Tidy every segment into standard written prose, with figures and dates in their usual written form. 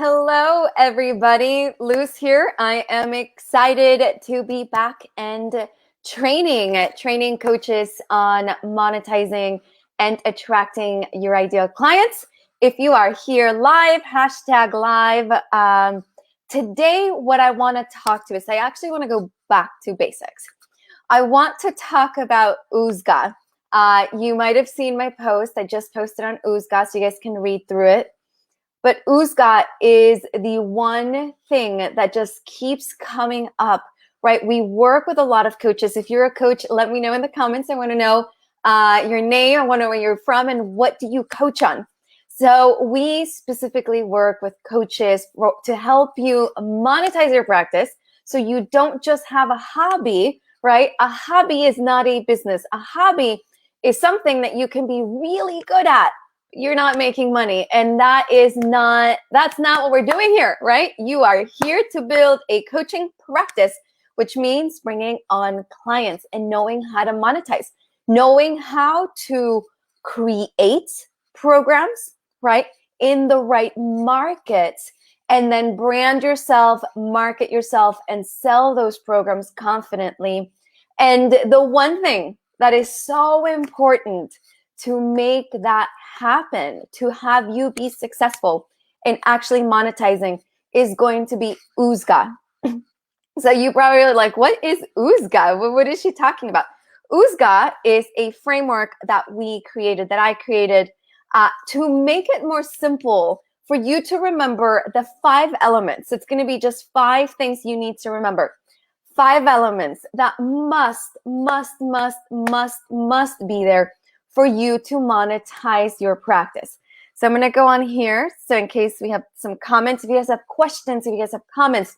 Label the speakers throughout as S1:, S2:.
S1: Hello, everybody. Luz here. I am excited to be back and training coaches on monetizing and attracting your ideal clients. If you are here live, hashtag live. Today, what I want to talk to is I actually want to go back to basics. I want to talk about Oozga. You might have seen my post. I just posted on Oozga, so you guys can read through it. But Oozga is the one thing that just keeps coming up, right? We work with a lot of coaches. If you're a coach, let me know in the comments. I want to know your name. I want to know where you're from and what do you coach on. So we specifically work with coaches to help you monetize your practice so you don't just have a hobby, right? A hobby is not a business. A hobby is something that you can be really good at. You're not making money, and that's not what we're doing here, right? You are here to build a coaching practice, which means bringing on clients and knowing how to monetize, knowing how to create programs, right, in the right markets, and then brand yourself, market yourself, and sell those programs confidently. And the one thing that is so important to make that happen, to have you be successful in actually monetizing, is going to be Oozga. So you probably are like, what is Oozga? What is she talking about? Oozga is a framework that I created to make it more simple for you to remember the 5 elements. It's going to be just 5 things you need to remember. 5 elements that must be there for you to monetize your practice. So I'm going to go on here. So in case we have some comments, if you guys have questions, if you guys have comments,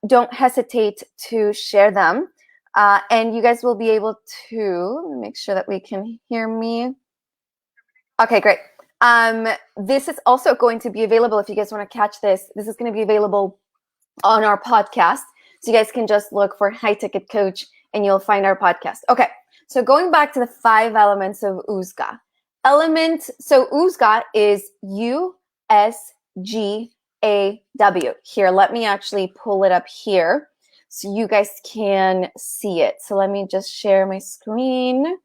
S1: don't hesitate to share them. And you guys will be able to make sure that we can hear me. Okay, great. This is also going to be available if you guys want to catch this. This is going to be available on our podcast. So you guys can just look for High Ticket Coach and you'll find our podcast. Okay. So going back to the 5 elements of Oozga. So Oozga is USGAW. Here, let me actually pull it up here so you guys can see it. So let me just share my screen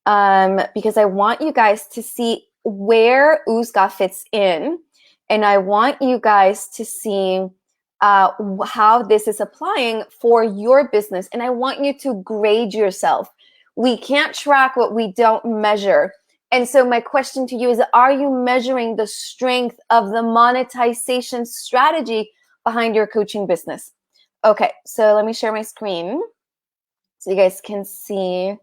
S1: because I want you guys to see where Oozga fits in. And I want you guys to see how this is applying for your business. And I want you to grade yourself. We can't track what we don't measure. And so my question to you is, are you measuring the strength of the monetization strategy behind your coaching business? Okay, so let me share my screen so you guys can see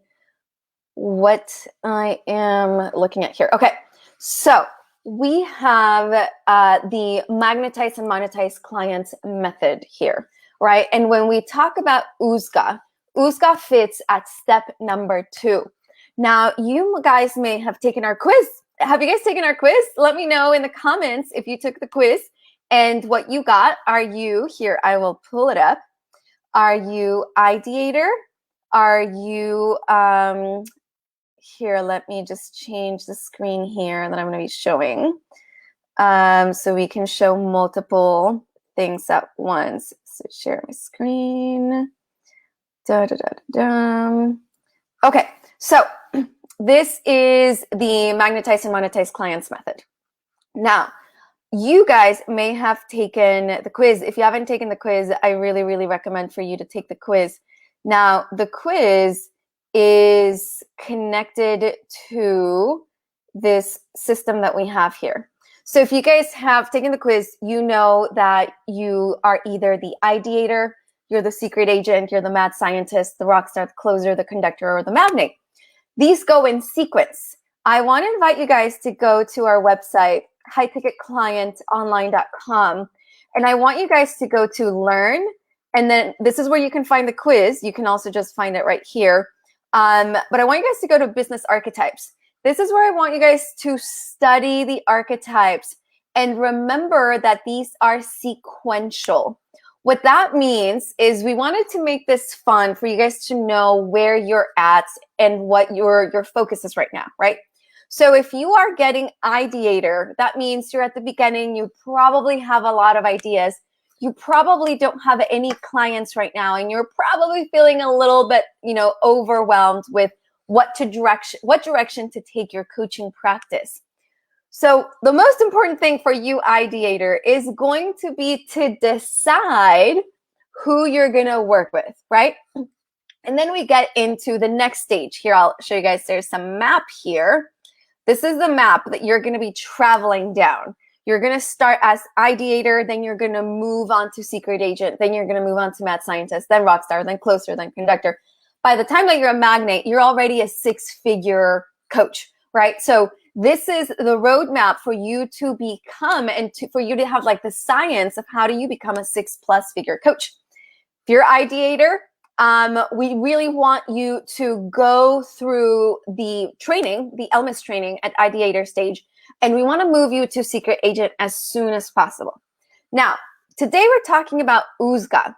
S1: what I am looking at here. Okay, so we have the Magnetize and Monetize clients method here, right? And when we talk about Oozga fits at step number 2. Now, you guys may have taken our quiz. Have you guys taken our quiz? Let me know in the comments if you took the quiz and what you got. Are you, here, I will pull it up. Are you ideator? Are you, here, let me just change the screen here that I'm going to be showing so we can show multiple things at once. So share my screen. Okay, so this is the Magnetize and Monetize clients method. Now, you guys may have taken the quiz. If you haven't taken the quiz, I really, really recommend for you to take the quiz. Now, the quiz is connected to this system that we have here. So if you guys have taken the quiz, you know that you are either the ideator, you're the secret agent, you're the mad scientist, the rock star, the closer, the conductor, or the magnate. These go in sequence. I want to invite you guys to go to our website, highticketclientonline.com, and I want you guys to go to learn, and then this is where you can find the quiz. You can also just find it right here. But I want you guys to go to business archetypes. This is where I want you guys to study the archetypes and remember that these are sequential. What that means is we wanted to make this fun for you guys to know where you're at and what your focus is right now, right? So if you are getting ideator, that means you're at the beginning, you probably have a lot of ideas. You probably don't have any clients right now, and you're probably feeling a little bit, overwhelmed with what direction to take your coaching practice. So the most important thing for you, ideator, is going to be to decide who you're going to work with, right? And then we get into the next stage. Here, I'll show you guys. There's some map here. This is the map that you're going to be traveling down. You're going to start as ideator, then you're going to move on to secret agent, then you're going to move on to mad scientist, then rockstar, then closer, then conductor. By the time that you're a magnate, you're already a 6-figure coach, right? So this is the roadmap for you to become and for you to have like the science of how do you become a 6+ figure coach. If you're ideator, we really want you to go through the training, the elements training at ideator stage, and we want to move you to secret agent as soon as possible. Now, today we're talking about Oozga.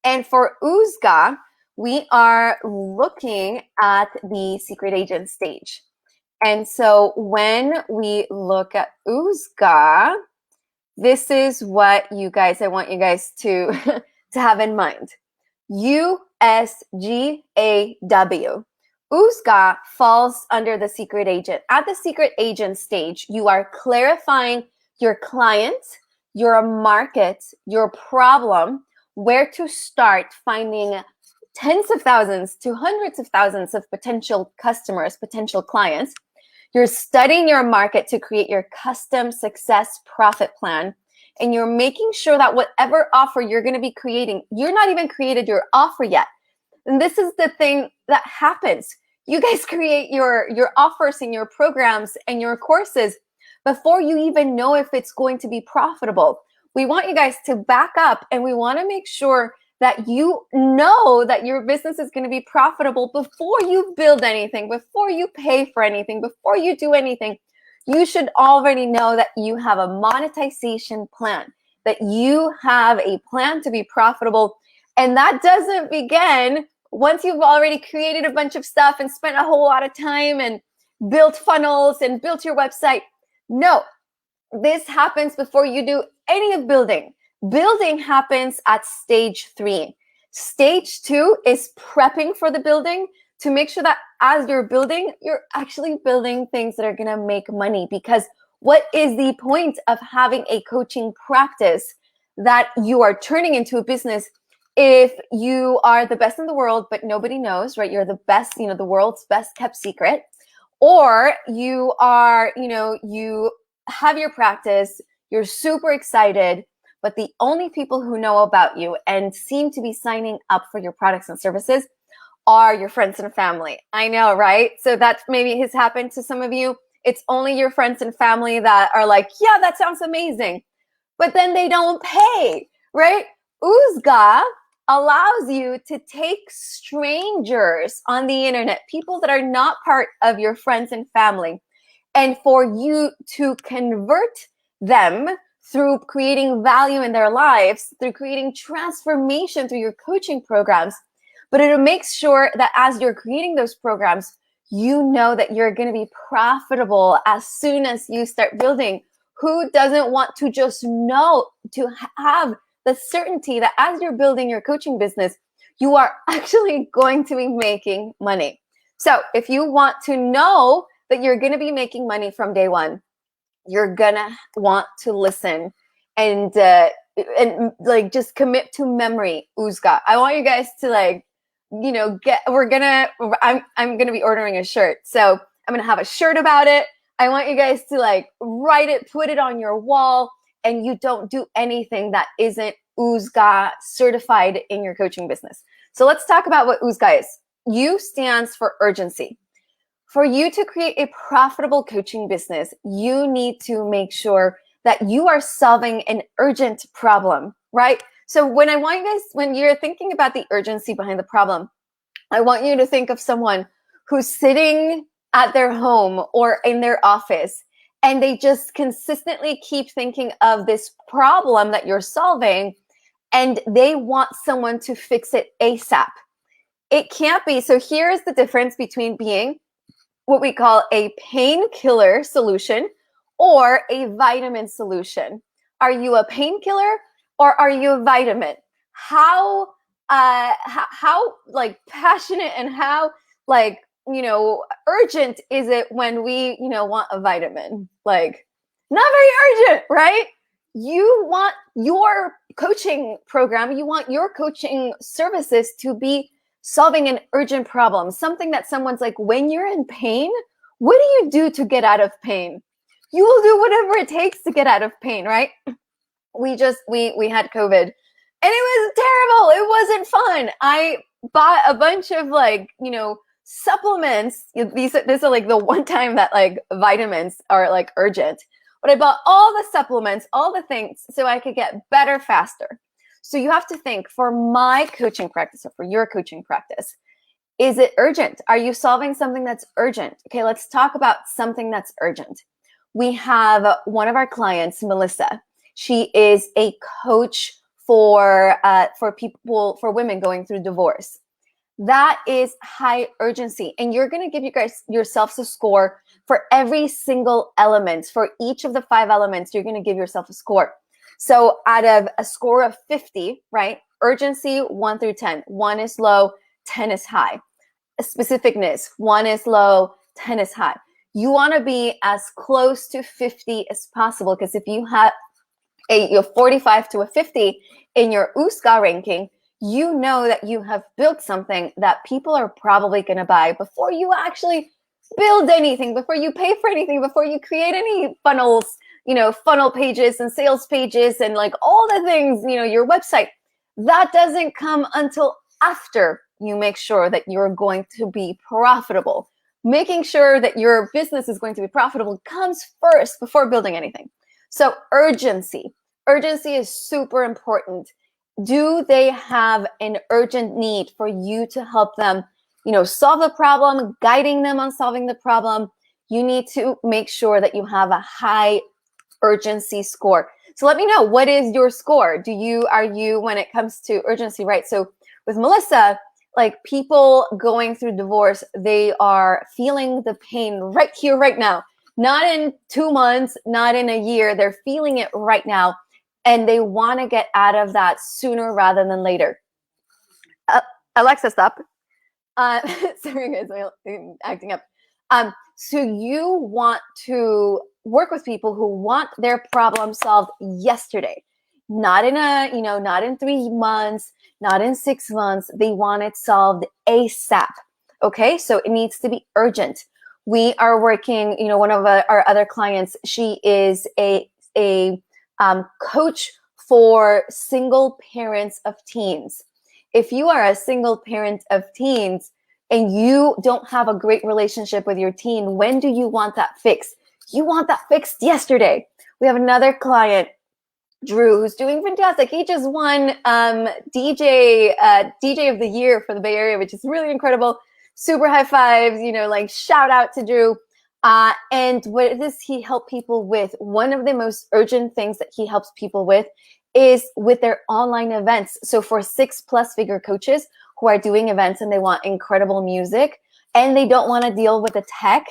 S1: And for Oozga, we are looking at the secret agent stage. And so when we look at Oozga, this is what I want you guys to, to have in mind. USGAW. Oozga falls under the secret agent. At the secret agent stage, you are clarifying your client, your market, your problem, where to start finding tens of thousands to hundreds of thousands of potential customers, potential clients. You're studying your market to create your custom success profit plan. And you're making sure that whatever offer you're going to be creating, you're not even created your offer yet. And this is the thing that happens. You guys create your offers and your programs and your courses before you even know if it's going to be profitable. We want you guys to back up, and we want to make sure that you know that your business is going to be profitable before you build anything, before you pay for anything, before you do anything. You should already know that you have a monetization plan, that you have a plan to be profitable. And that doesn't begin once you've already created a bunch of stuff and spent a whole lot of time and built funnels and built your website. No, this happens before you do any of building. Building happens at stage 3. Stage 2 is prepping for the building to make sure that as you're building, you're actually building things that are going to make money. Because what is the point of having a coaching practice that you are turning into a business if you are the best in the world, but nobody knows, right? You're the best, the world's best kept secret. Or you are, you have your practice, you're super excited, but the only people who know about you and seem to be signing up for your products and services are your friends and family. I know, right? So that maybe has happened to some of you. It's only your friends and family that are like, yeah, that sounds amazing. But then they don't pay, right? Oozga allows you to take strangers on the internet, people that are not part of your friends and family, and for you to convert them through creating value in their lives, through creating transformation through your coaching programs. But it'll make sure that as you're creating those programs, you know that you're going to be profitable as soon as you start building. Who doesn't want to just know, to have the certainty that as you're building your coaching business, you are actually going to be making money? So if you want to know that you're going to be making money from day one, you're going to want to listen and like just commit to memory Oozga. I want you guys to I'm going to be ordering a shirt. So I'm going to have a shirt about it. I want you guys to write it, put it on your wall, and you don't do anything that isn't Oozga certified in your coaching business. So let's talk about what Oozga is. U stands for urgency. For you to create a profitable coaching business, you need to make sure that you are solving an urgent problem, right? So when you're thinking about the urgency behind the problem, I want you to think of someone who's sitting at their home or in their office, and they just consistently keep thinking of this problem that you're solving, and they want someone to fix it ASAP. It can't be. So here's the difference between being what we call a painkiller solution or a vitamin solution. Are you a painkiller or are you a vitamin? How like passionate and how like, you know, urgent is it when we, you know, want a vitamin? Like, not very urgent, right? You want your coaching program, you want your coaching services to be solving an urgent problem, something that someone's like, when you're in pain, what do you do to get out of pain? You will do whatever it takes to get out of pain, right? We had COVID and it was terrible. It wasn't fun. I bought a bunch of like, you know, supplements. This is like the one time that like vitamins are like urgent. But I bought all the supplements, all the things so I could get better faster. So you have to think, for my coaching practice or for your coaching practice, is it urgent? Are you solving something that's urgent? Okay, let's talk about something that's urgent. We have one of our clients, Melissa. She is a coach for people, for women going through divorce. That is high urgency. And you're going to give yourselves a score for every single element. For each of the 5 elements, you're going to give yourself a score. So out of a score of 50, right? Urgency, 1 through 10. 1 is low, 10 is high. Specificness, 1 is low, 10 is high. You want to be as close to 50 as possible, because if you have a 45 to a 50 in your USGA ranking, you know that you have built something that people are probably going to buy before you actually build anything, before you pay for anything, before you create any funnels, you know, funnel pages and sales pages and like all the things, you know, your website. That doesn't come until after you make sure that you're going to be profitable. Making sure that your business is going to be profitable comes first before building anything. So urgency is super important. Do they have an urgent need for you to help them, you know, solve the problem, guiding them on solving the problem? You need to make sure that you have a high urgency score. So let me know, what is your score? Are you when it comes to urgency, right? So with Melissa, like people going through divorce, they are feeling the pain right here, right now. Not in 2 months, not in a year. They're feeling it right now. And they want to get out of that sooner rather than later. Alexa, stop. Sorry, guys, I'm acting up. So you want to work with people who want their problem solved yesterday. Not in 3 months, not in 6 months. They want it solved ASAP. Okay, so it needs to be urgent. We are working, you know, one of our other clients, she is a coach for single parents of teens. If you are a single parent of teens and you don't have a great relationship with your teen, when do you want that fixed? You want that fixed yesterday. We have another client, Drew, who's doing fantastic. He just won DJ of the Year for the Bay Area, which is really incredible. Super high fives, you know, like shout out to Drew. And what does he help people with? One of the most urgent things that he helps people with is with their online events. So for 6+ figure coaches who are doing events and they want incredible music and they don't want to deal with the tech,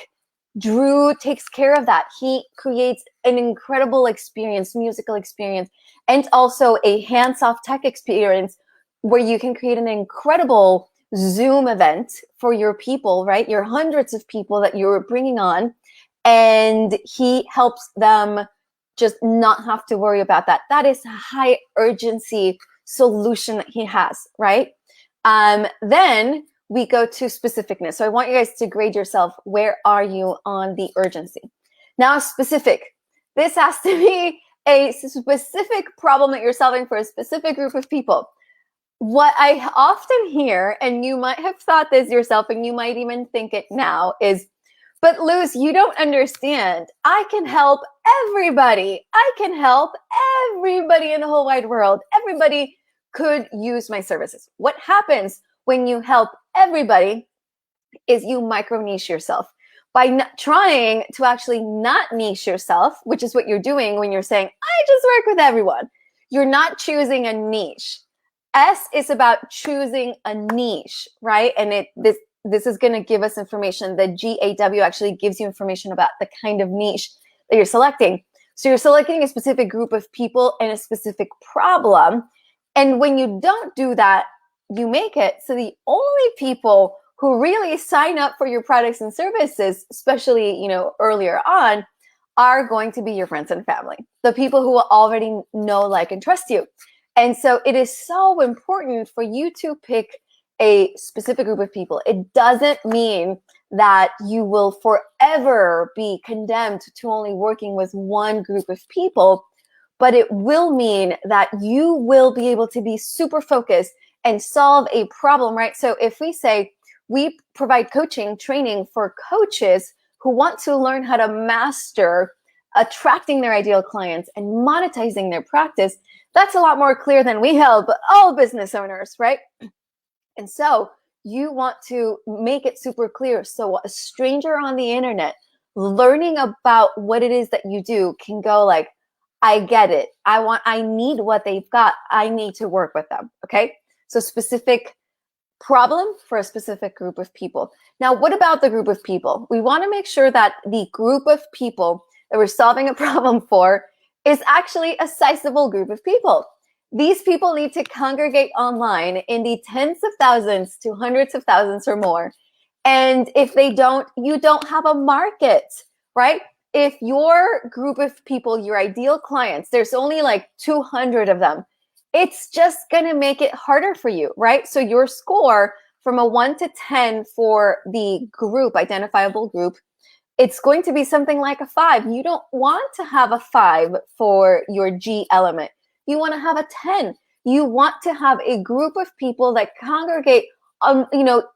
S1: Drew takes care of that. He creates an incredible experience, musical experience, and also a hands-off tech experience where you can create an incredible Zoom event for your people, right? Your hundreds of people that you're bringing on, and he helps them just not have to worry about that. That is a high urgency solution that he has, right? Then we go to specificness. So I want you guys to grade yourself. Where are you on the urgency? Now, specific. This has to be a specific problem that you're solving for a specific group of people. What I often hear, and you might have thought this yourself, and you might even think it now, is, but Luz, you don't understand. I can help everybody. I can help everybody in the whole wide world. Everybody could use my services. What happens when you help everybody is you micro niche yourself. By trying to actually not niche yourself, which is what you're doing when you're saying, I just work with everyone. You're not choosing a niche. S is about choosing a niche, right? And this is going to give us information. The GAW actually gives you information about the kind of niche that you're selecting. So you're selecting a specific group of people and a specific problem. And when you don't do that, you make it so the only people who really sign up for your products and services, especially, you know, earlier on, are going to be your friends and family, the people who will already know, like, and trust you. And so it is so important for you to pick a specific group of people. It doesn't mean that you will forever be condemned to only working with one group of people, but it will mean that you will be able to be super focused and solve a problem, right? So if we say we provide coaching training for coaches who want to learn how to master attracting their ideal clients and monetizing their practice, that's a lot more clear than we help all business owners, right? And so you want to make it super clear so a stranger on the internet learning about what it is that you do can go like, I get it. I need what they've got. I need to work with them, okay? So specific problem for a specific group of people. Now, what about the group of people? We want to make sure that the group of people that we're solving a problem for is actually a sizable group of people. These people need to congregate online in the tens of thousands to hundreds of thousands or more. And if they don't, you don't have a market, right? If your group of people, your ideal clients, there's only like 200 of them, it's just going to make it harder for you, right? So your score from a 1 to 10 for the group, identifiable group, it's going to be something like a 5. You don't want to have a 5 for your G element. You want to have a 10. You want to have a group of people that congregate, in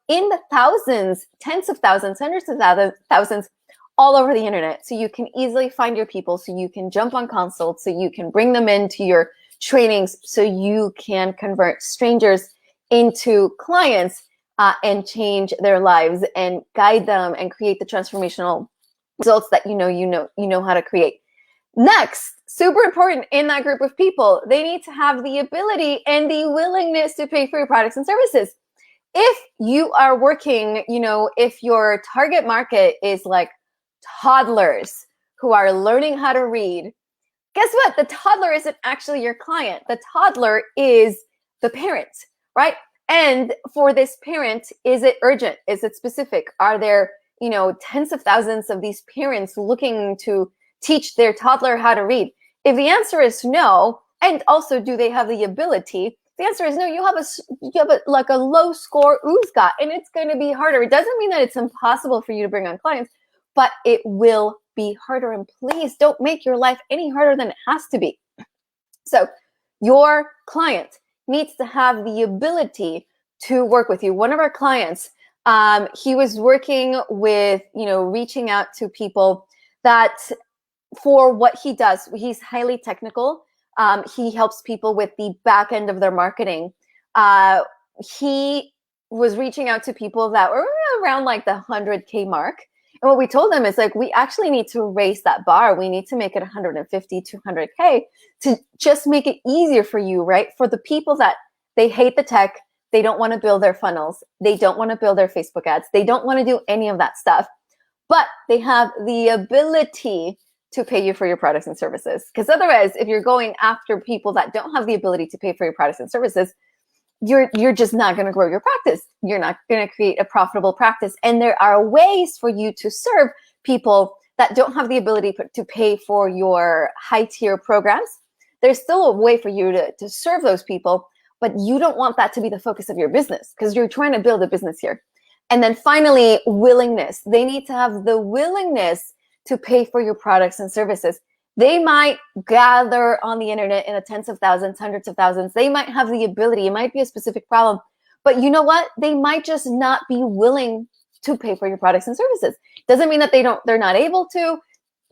S1: the thousands, tens of thousands, hundreds of thousands, all over the internet. So you can easily find your people, so you can jump on consults, so you can bring them into your trainings, so you can convert strangers into clients and change their lives and guide them and create the transformational results that you know how to create. Next, super important in that group of people, they need to have the ability and the willingness to pay for your products and services. If you are working, if your target market is like toddlers who are learning how to read, guess what? The toddler isn't actually your client. The toddler is the parent, right? And for this parent, is it urgent? Is it specific? Are there, tens of thousands of these parents looking to teach their toddler how to read? If the answer is no, and also do they have the ability? The answer is no. You have a low score Oozga, and it's going to be harder. It doesn't mean that it's impossible for you to bring on clients, but it will be harder. And please don't make your life any harder than it has to be. So your client needs to have the ability to work with you. One of our clients, he was working with, reaching out to people that for what he does, he's highly technical. He helps people with the back end of their marketing. He was reaching out to people that were around like the 100K mark. And what we told them is like, we actually need to raise that bar. We need to make it 150, 200K to just make it easier for you, right? For the people that they hate the tech, they don't want to build their funnels, they don't want to build their Facebook ads, they don't want to do any of that stuff, but they have the ability to pay you for your products and services. Because otherwise, if you're going after people that don't have the ability to pay for your products and services, you're just not going to grow your practice. You're not going to create a profitable practice. And there are ways for you to serve people that don't have the ability to pay for your high tier programs. There's still a way for you to serve those people, but you don't want that to be the focus of your business because you're trying to build a business here. And then finally, willingness. They need to have the willingness to pay for your products and services. They might gather on the internet in the tens of thousands, hundreds of thousands. They might have the ability. It might be a specific problem. But you know what? They might just not be willing to pay for your products and services. Doesn't mean that they're not able to.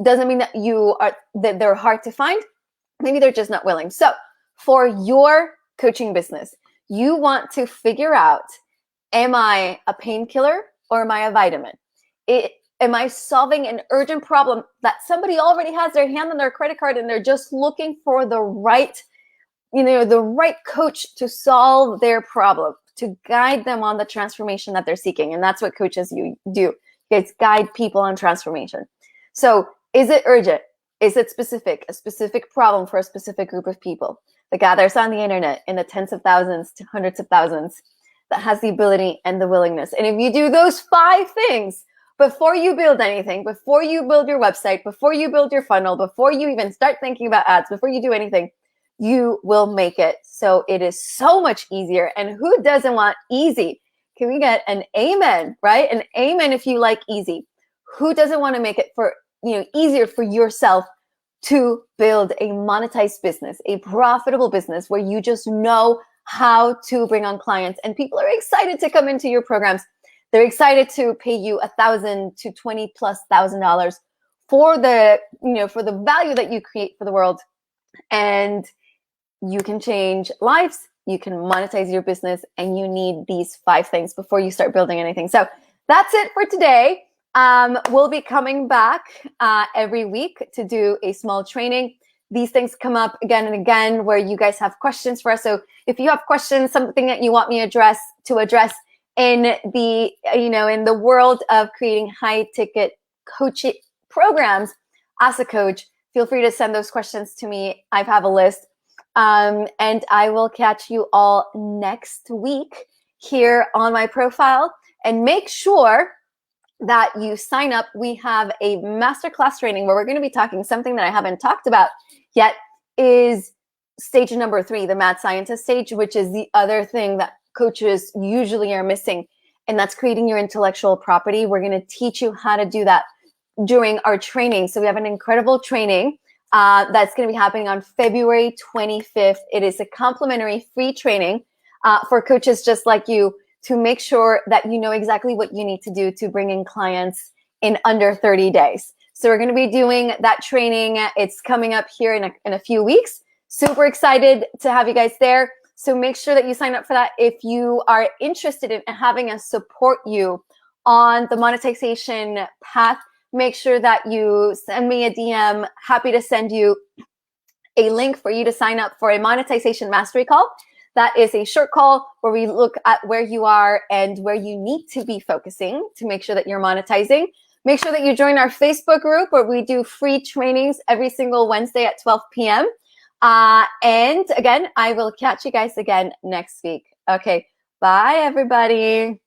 S1: Doesn't mean that that they're hard to find. Maybe they're just not willing. So for your coaching business, you want to figure out, am I a painkiller or am I a vitamin? Am I solving an urgent problem that somebody already has their hand on their credit card and they're just looking for the right coach to solve their problem? to guide them on the transformation that they're seeking. And that's what coaches do. It's guide people on transformation. So is it urgent? Is it specific? A specific problem for a specific group of people that gathers on the internet in the tens of thousands to hundreds of thousands, that has the ability and the willingness. And if you do those 5 things before you build anything, before you build your website, before you build your funnel, before you even start thinking about ads, before you do anything, you will make it. So it is so much easier. And who doesn't want easy? Can we get an amen, right? An amen if you like easy. Who doesn't want to make it for, easier for yourself to build a monetized business, a profitable business where you just know how to bring on clients, and people are excited to come into your programs. They're excited to pay you $1,000 to $20,000+ for the, for the value that you create for the world. And you can change lives, you can monetize your business, and you need these 5 things before you start building anything. So that's it for today. We'll be coming back every week to do a small training. These things come up again and again where you guys have questions for us. So if you have questions, something that you want me to address in the, in the world of creating high ticket coaching programs as a coach, feel free to send those questions to me. I have a list. And I will catch you all next week here on my profile. And make sure that you sign up. We have a masterclass training where we're going to be talking something that I haven't talked about yet, is stage number 3, the mad scientist stage, which is the other thing that coaches usually are missing. And that's creating your intellectual property. We're going to teach you how to do that during our training. So we have an incredible training that's going to be happening on February 25th. It is a complimentary free training for coaches just like you, to make sure that you know exactly what you need to do to bring in clients in under 30 days. So we're going to be doing that training. It's coming up here in a few weeks. Super excited to have you guys there. So make sure that you sign up for that. If you are interested in having us support you on the monetization path, make sure that you send me a DM. Happy to send you a link for you to sign up for a monetization mastery call. That is a short call where we look at where you are and where you need to be focusing to make sure that you're monetizing. Make sure that you join our Facebook group where we do free trainings every single Wednesday at 12 p.m. And again, I will catch you guys again next week. Okay, bye everybody.